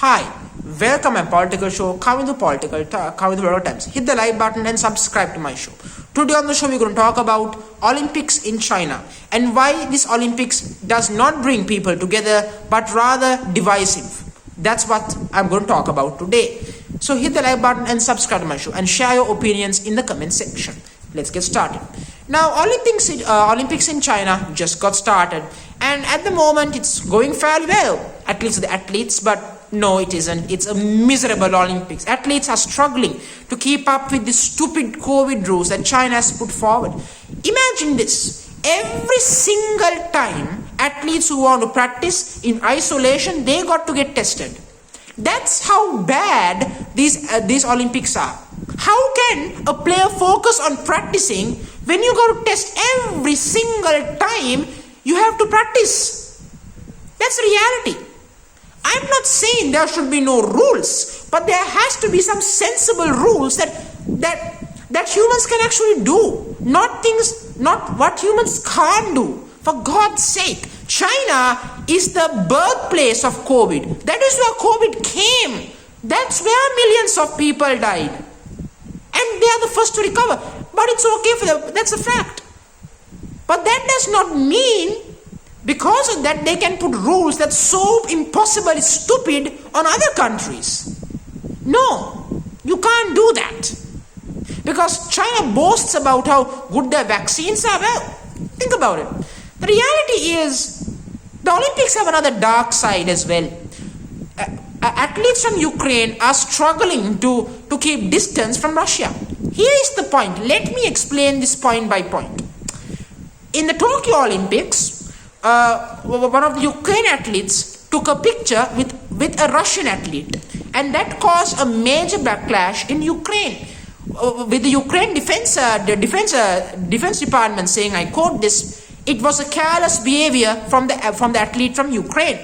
Hi, welcome my political show, Kavindu Political Kavindu Times. Hit the like button and subscribe to my show. Today on the show, we're going to talk about Olympics in China and why this Olympics does not bring people together but rather divisive. That's what I'm going to talk about today. So hit the like button and subscribe to my show and share your opinions in the comment section. Let's get started. Now, Olympics in China just got started, and at the moment it's going fairly well, at least the athletes, but no, it isn't. It's a miserable Olympics. Athletes are struggling to keep up with the stupid COVID rules that China has put forward. Imagine this. Every single time athletes who want to practice in isolation, they got to get tested. That's how bad these Olympics are. How can a player focus on practicing when you got to test every single time you have to practice? That's reality. I'm not saying there should be no rules, but there has to be some sensible rules that humans can actually do, not what humans can't do. For God's sake, China is the birthplace of COVID. That is where COVID came. That's where millions of people died. And they are the first to recover. But it's okay for them. That's a fact. But that does not mean because of that they can put rules that's so impossibly stupid on other countries. No, you can't do that. Because China boasts about how good their vaccines are. Well, think about it. The reality is the Olympics have another dark side as well. Athletes from Ukraine are struggling to keep distance from Russia. Here is the point. Let me explain this point by point. In the Tokyo Olympics, one of the Ukraine athletes took a picture with a Russian athlete, and that caused a major backlash in Ukraine. With the Ukraine defense department saying, I quote this, it was a careless behavior from the athlete from Ukraine.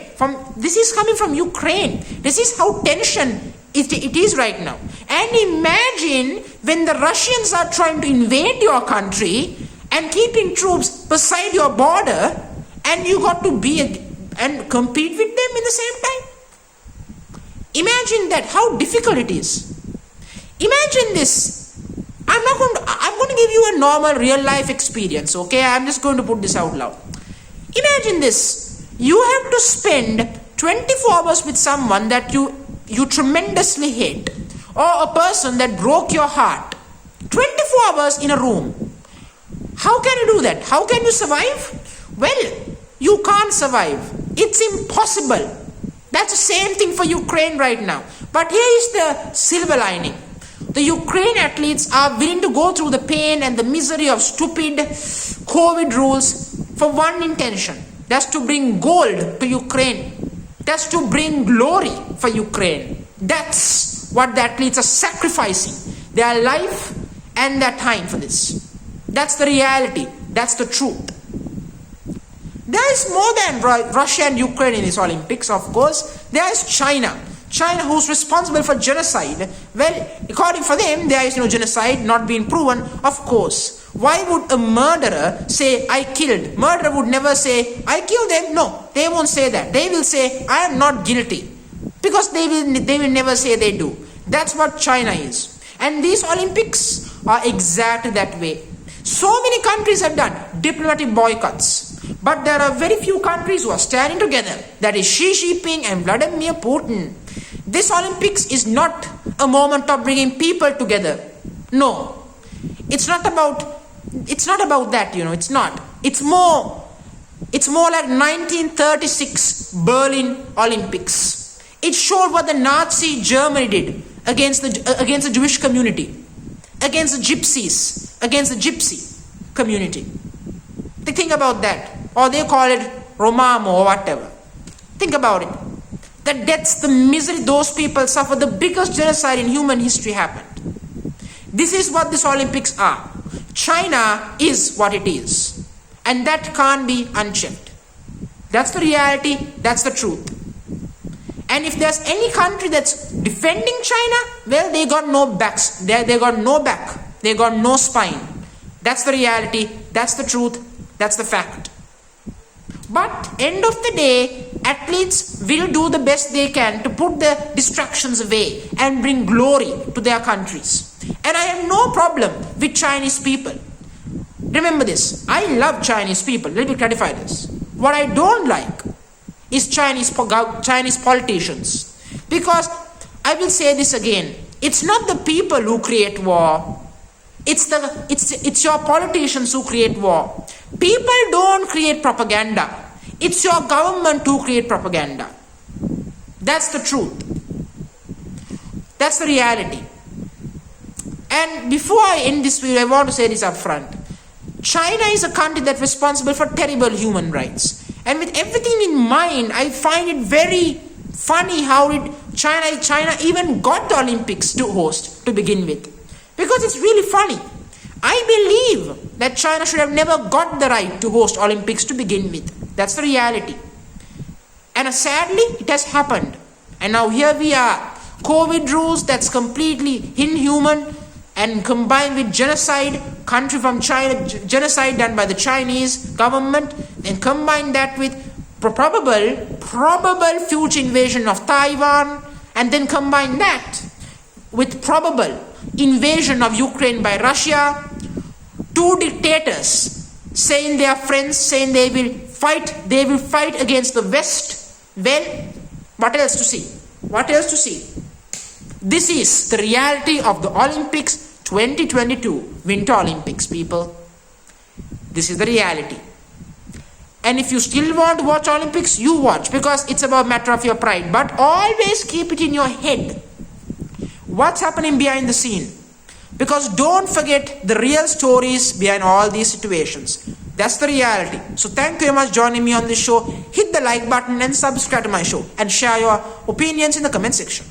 This is coming from Ukraine. This is how tension it is right now. And imagine when the Russians are trying to invade your country and keeping troops beside your border, and you got to be and compete with them in the same time. Imagine that, how difficult it is. Imagine this. I'm going to give you a normal real life experience, okay? I'm just going to put this out loud. Imagine this. You have to spend 24 hours with someone that you tremendously hate, or a person that broke your heart. 24 hours in a room. How can you do that? How can you survive? Well, you can't survive. It's impossible. That's the same thing for Ukraine right now. But here is the silver lining. The Ukraine athletes are willing to go through the pain and the misery of stupid COVID rules for one intention. That's to bring gold to Ukraine. That's to bring glory for Ukraine. That's what the athletes are sacrificing. Their life and their time for this. That's the reality. That's the truth. There is more than Russia and Ukraine in these Olympics, of course. There is China. China, who's responsible for genocide. Well, according for them, there is no genocide not being proven. Of course. Why would a murderer say, I killed? Murderer would never say, I killed them. No, they won't say that. They will say, I am not guilty. Because they will never say they do. That's what China is. And these Olympics are exactly that way. So many countries have done diplomatic boycotts. But there are very few countries who are standing together. That is Xi Jinping and Vladimir Putin. This Olympics is not a moment of bringing people together. No. It's not about that, it's not. It's more like 1936 Berlin Olympics. It showed what the Nazi Germany did against the Jewish community, against the gypsies, against the gypsy community. Think about that. Or they call it Romamo or whatever. Think about it. The deaths, the misery those people suffer, the biggest genocide in human history happened. This is what these Olympics are. China is what it is. And that can't be unchecked. That's the reality. That's the truth. And if there's any country that's defending China, well, they got no backs. They got no back. They got no spine. That's the reality. That's the truth. That's the fact. But end of the day, Athletes will do the best they can to put the distractions away and bring glory to their countries. And I have no problem with Chinese people. Remember this, I love Chinese people. Let me clarify this. What I don't like is Chinese politicians. Because I will say this again, it's not the people who create war. It's your politicians who create war. People don't create propaganda. It's your government who create propaganda. That's the truth. That's the reality. And before I end this video, I want to say this up front. China is a country that's responsible for terrible human rights. And with everything in mind, I find it very funny how China even got the Olympics to host to begin with. Because it's really funny. I believe that China should have never got the right to host Olympics to begin with. That's the reality. And sadly, it has happened. And now here we are. COVID rules that's completely inhuman and combined with genocide, country from China, genocide done by the Chinese government, and combine that with probable future invasion of Taiwan, and then combine that with probable invasion of Ukraine by Russia. Two dictators saying they are friends, saying they will fight against the West. Well, what else to see? What else to see? This is the reality of the Olympics 2022 Winter Olympics, people. This is the reality. And if you still want to watch Olympics, you watch, because it's about matter of your pride. But always keep it in your head. What's happening behind the scene? Because don't forget the real stories behind all these situations. That's the reality. So thank you very much for joining me on this show. Hit the like button and subscribe to my show. And share your opinions in the comment section.